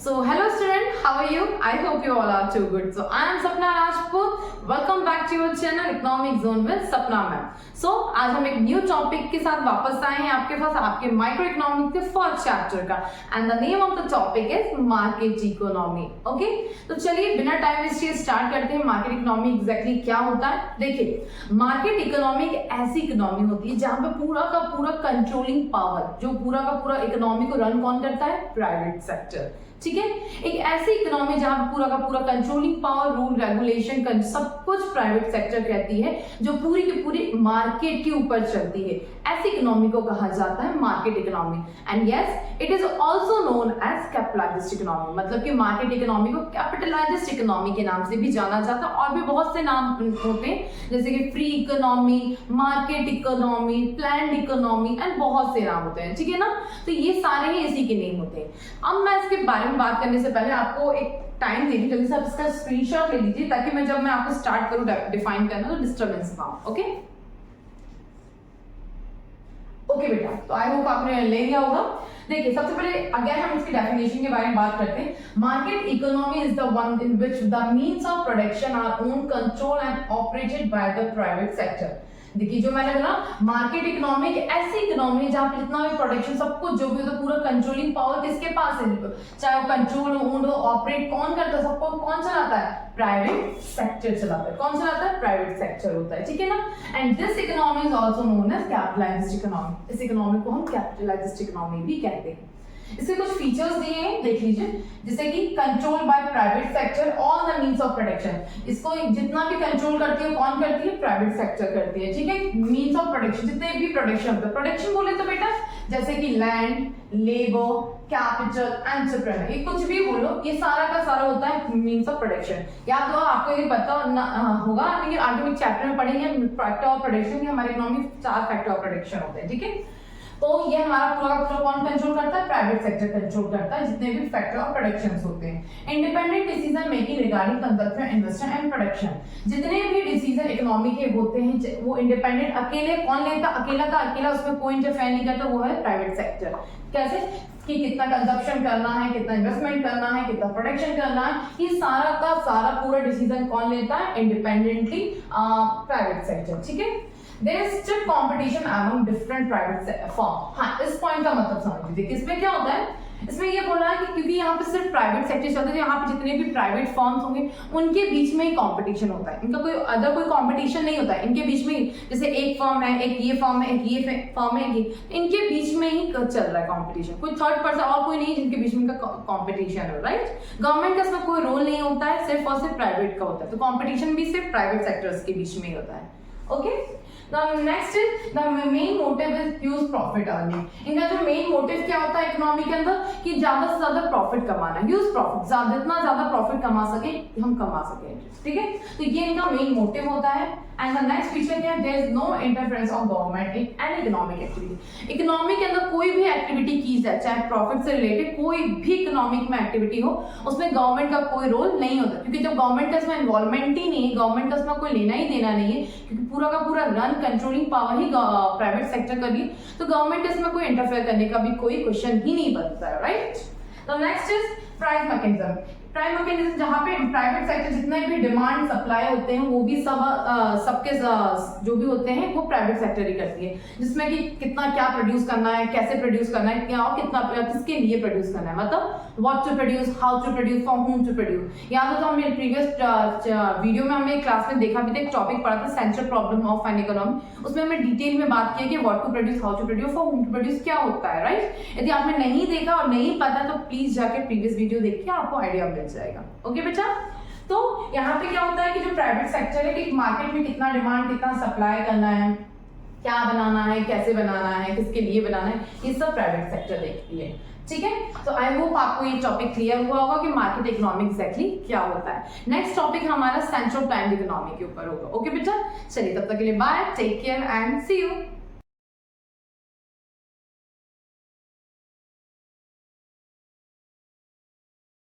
So hello student, how are you? I hope you all are too good. So I am Sapna Rajput. Welcome back to your channel Economic Zone with Sapna ma'am. So आज हम एक new topic के साथ वापस आए हैं आपके पास आपके माइक्रो इकोनॉमिक के फर्स्ट चैप्टर का and the name of the topic is market economy. Okay, तो चलिए बिना टाइम वेस्ट स्टार्ट करते हैं. मार्केट इकोनॉमी एग्जैक्टली क्या होता है? देखिए, मार्केट इकोनॉमी एक ऐसी इकोनॉमी होती है जहां पे पूरा का पूरा कंट्रोलिंग पावर, जो पूरा का पूरा इकोनॉमी को रन कौन करता है? Private sector. ठीक है, एक ऐसी इकोनॉमी जहां पे पूरा का पूरा कंट्रोलिंग पावर, रूल रेगुलेशन सब कुछ प्राइवेट सेक्टर कहती है, जो पूरी की पूरी मार्केट के ऊपर चलती है. ऐसी इकोनॉमी को कहा जाता है market economy. And yes, it is also known as capitalised economy. मतलब कि मार्केट इकोनॉमी को कैपिटलाइज्ड इकोनॉमी के नाम से भी जाना जाता है. और भी बहुत से नाम होते हैं, जैसे कि free economy, market economy, planned economy and बहुत से नाम होते हैं. ठीक है ना, तो ये सारे ही इसी के नेम होते हैं. अब मैं इसके बारे में बात करने से पहले आपको एक टाइम दे दी, जल्दी से आप इसका स्क्रीनशॉट ले लीजिए ताकि मैं जब मैं आपको स्टार्ट करूं डिफाइन करना तो डिस्टर्बेंस ना हो. ओके ओके बेटा, तो आई होप आपने ले लिया होगा. देखिए, सबसे पहले अगर हम इसकी डेफिनेशन के बारे में बात करते हैं, market economy is the one in which the means of production our own, control and operated by the private sector. देखिए, जो मैंने बोला मार्केट इकोनॉमी एक ऐसी इकोनॉमी है जहां पे जितना भी प्रोडक्शन सब कुछ जो भी होता है पूरा कंट्रोलिंग पावर किसके पास है? चाहे वो कंट्रोल हो, ओन हो, ऑपरेट कौन करता है? सबको कौन चलाता है? प्राइवेट सेक्टर चलाता है. कौन चलाता है? प्राइवेट सेक्टर होता है. ठीक है ना. And this economy is also known as capitalised economy. इस इकोनॉमी को हम कैपिटलाइज्ड इकोनॉमी भी कहते हैं. इसके कुछ फीचर्स दिए हैं, देख लीजिए. जैसे कि control by private sector all the means of production. इसको जितना भी कंट्रोल करती है कौन करती है? प्राइवेट सेक्टर करती है. ठीक है, मींस ऑफ प्रोडक्शन, जितने भी प्रोडक्शन होते हैं. प्रोडक्शन बोले तो बेटा जैसे कि लैंड, लेबर, कैपिटल, एंटरप्रेन्योर, ये कुछ भी बोलो, ये सारा का सारा होता है मींस ऑफ प्रोडक्शन. याद हो आपको ये पता होगा, लेकिन आगे में चैप्टर में पढ़ेंगे फैक्टर ऑफ प्रोडक्शन कि हमारे इकोनॉमी 4 फैक्टर ऑफ प्रोडक्शन होते हैं. ठीक है, तो ये हमारा पूरा का पूरा कौन कंट्रोल करता है? प्राइवेट सेक्टर कंट्रोल करता है, जितने भी फैक्टर ऑफ प्रोडक्शंस होते हैं. Independent decision making regarding consumption, investment and production. जितने भी डिसीजन इकोनॉमी के होते हैं वो इंडिपेंडेंट अकेले कौन लेता? अकेला का अकेला, उसमें कोई इंटरफेयर नहीं करता, वो है प्राइवेट सेक्टर. कैसे कि कितना कंजप्शन करना है, कितना इन्वेस्टमेंट करना है, कितना प्रोडक्शन करना है, ये सारा का सारा पूरा डिसीजन कौन लेता है? Independently private sector. ठीक है, There is still competition among different private firm. हाँ, इस पॉइंट का मतलब समझ लीजिए. इसमें क्या होता है? इसमें ये बोला है कि क्योंकि यहाँ पे सिर्फ प्राइवेट सेक्टर चलता है, यहाँ पे जितने भी प्राइवेट फर्म्स होंगे उनके बीच में ही कंपटीशन होता है. इनका कोई अदर कोई कंपटीशन नहीं होता है. इनके बीच में जैसे एक फर्म है, एक ये फर्म है, एक ये फर्म है, इनके बीच में ही चल रहा है कंपटीशन. कोई थर्ड पर्सन और कोई नहीं जिनके बीच में इनका कंपटीशन है. राइट, गवर्नमेंट का इसमें कोई रोल नहीं होता है, सिर्फ और सिर्फ प्राइवेट का होता है. तो कंपटीशन भी सिर्फ प्राइवेट सेक्टर्स के बीच में ही होता है. Okay, Now next is the main motive is huge profit earning. इनका जो मेन मोटिव क्या होता है इकोनॉमी के अंदर कि ज्यादा से ज्यादा प्रॉफिट कमाना. ह्यूज प्रॉफिट, जितना ज्यादा प्रॉफिट कमा सके हम कमा सके. ठीक है, तो ये इनका मेन मोटिव होता है. एंड द नेक्स्ट फीचर क्या है? There is no interference of government in any economic activity. Economy के अंदर कोई भी एक्टिविटी की जाए, चाहे प्रॉफिट से रिलेटेड कोई भी इकोनॉमिक में एक्टिविटी हो, उसमें गवर्नमेंट का कोई रोल नहीं होता. क्योंकि जब गवर्नमेंट का इसमें इन्वॉल्वमेंट ही नहीं है, गवर्नमेंट का इसमें कोई लेना ही देना नहीं है, क्योंकि पूरा का पूरा रन कंट्रोलिंग पावर ही प्राइवेट सेक्टर कर रही है, तो गवर्नमेंट इसमें कोई इंटरफेयर करने का भी कोई क्वेश्चन ही नहीं बनता है. राइट, तो next is price mechanism. Price mechanism जहां पे प्राइवेट सेक्टर जितने भी डिमांड सप्लाई होते हैं वो भी सबके जो भी होते हैं वो प्राइवेट सेक्टर ही करती है. जिसमें कि कितना क्या प्रोड्यूस करना है, कैसे प्रोड्यूस करना है, क्या और कितना किसके लिए प्रोड्यूस करना है, मतलब what to produce, how to produce, for whom to produce. याद हो तो हमने प्रीवियस वीडियो में हमने क्लास में देखा भी था, एक टॉपिक पढ़ा था central problem of an economy. उसमें हमने डिटेल में बात की कि what to produce, how to produce, for whom to produce क्या होता है. राइट, यदि आपने नहीं देखा और नहीं पता तो प्लीज जाके प्रीवियस वीडियो देख के आपको आइडिया मिल जाएगा. ओके बेटा, तो यहाँ पे क्या होता है कि जो प्राइवेट सेक्टर है कि मार्केट में कितना डिमांड, कितना सप्लाई करना है, क्या बनाना है, कैसे बनाना है, किसके लिए बनाना है, ये सब प्राइवेट सेक्टर देखती है. ठीक है, तो आई होप आपको ये टॉपिक क्लियर हुआ होगा कि मार्केट इकोनॉमी एग्जैक्टली क्या होता है. नेक्स्ट टॉपिक हमारा सेंट्रल प्लान्ड इकोनॉमी के ऊपर होगा. ओके बेटा, चलिए तब तक के लिए bye, take care and see you.